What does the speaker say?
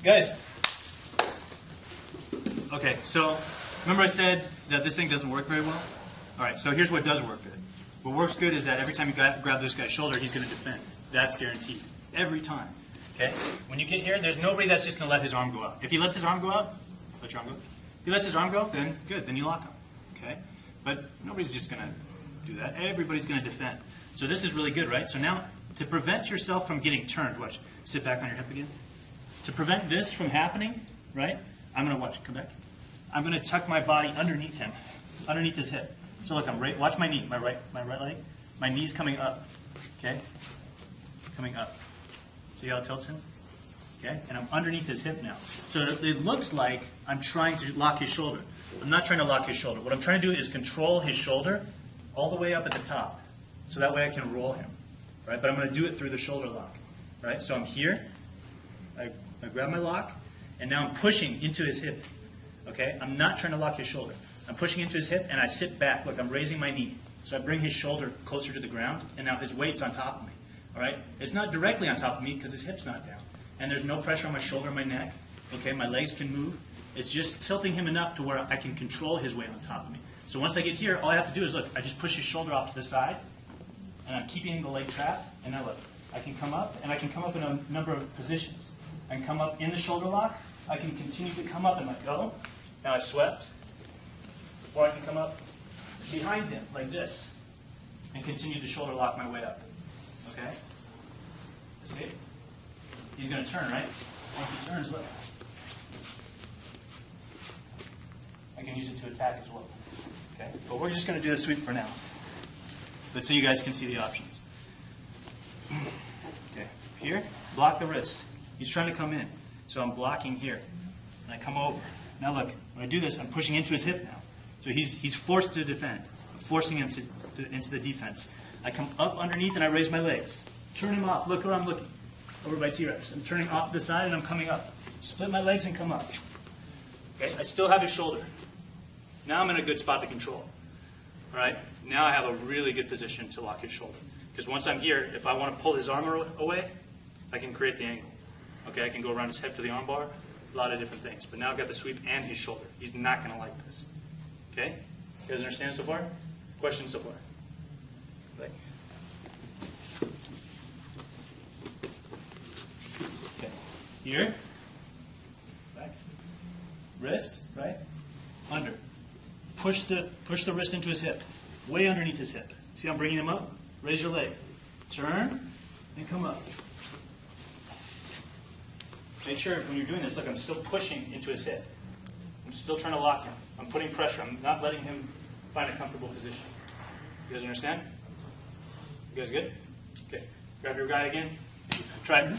Guys, okay, so remember I said that this thing doesn't work very well? All right, so here's what does work good. What works good is that every time you grab this guy's shoulder, he's going to defend. That's guaranteed. Every time. Okay? When you get here, there's nobody that's just going to let his arm go out. If he lets his arm go out, let your arm go. If he lets his arm go, then good, then you lock him. Okay? But nobody's just going to do that. Everybody's going to defend. So this is really good, right? So now, to prevent yourself from getting turned, watch, sit back on your hip again. To prevent this from happening, right, I'm going to watch, come back. I'm going to tuck my body underneath him, underneath his hip. So look, watch my knee, my right leg. My knee's coming up, okay? Coming up. See how it tilts him? Okay? And I'm underneath his hip now. So it looks like I'm trying to lock his shoulder. I'm not trying to lock his shoulder. What I'm trying to do is control his shoulder all the way up at the top. So that way I can roll him, right? But I'm going to do it through the shoulder lock, right? So I'm here. I grab my lock, and now I'm pushing into his hip, okay? I'm not trying to lock his shoulder. I'm pushing into his hip, and I sit back. Look, I'm raising my knee. So I bring his shoulder closer to the ground, and now his weight's on top of me, all right? It's not directly on top of me because his hip's not down. And there's no pressure on my shoulder or my neck, okay? My legs can move. It's just tilting him enough to where I can control his weight on top of me. So once I get here, all I have to do is, look, I just push his shoulder off to the side, and I'm keeping the leg trapped, and now look, I can come up, and I can come up in a number of positions. I can come up in the shoulder lock. I can continue to come up and let go. Now I swept. Or I can come up behind him like this and continue to shoulder lock my way up. Okay? See? He's going to turn, right? Once he turns, look. I can use it to attack as well. Okay? But we're just going to do the sweep for now. But so you guys can see the options. Okay. Here, block the wrist. He's trying to come in. So I'm blocking here. And I come over. Now look, when I do this, I'm pushing into his hip now. So he's forced to defend. I'm forcing him into the defense. I come up underneath and I raise my legs. Turn him off. Look where I'm looking. Over by T-Rex. I'm turning off to the side and I'm coming up. Split my legs and come up. Okay, I still have his shoulder. Now I'm in a good spot to control. All right? Now I have a really good position to lock his shoulder. Because once I'm here, if I want to pull his arm away, I can create the angle. Okay, I can go around his head for the arm bar, a lot of different things. But now I've got the sweep and his shoulder. He's not going to like this. Okay? You guys understand so far? Questions so far? Right. Okay. Here. Back. Wrist, right? Under. Push the wrist into his hip. Way underneath his hip. See, I'm bringing him up. Raise your leg. Turn and come up. Make sure when you're doing this, look, I'm still pushing into his hip. I'm still trying to lock him. I'm putting pressure. I'm not letting him find a comfortable position. You guys understand? You guys good? Okay. Grab your guy again. Try it.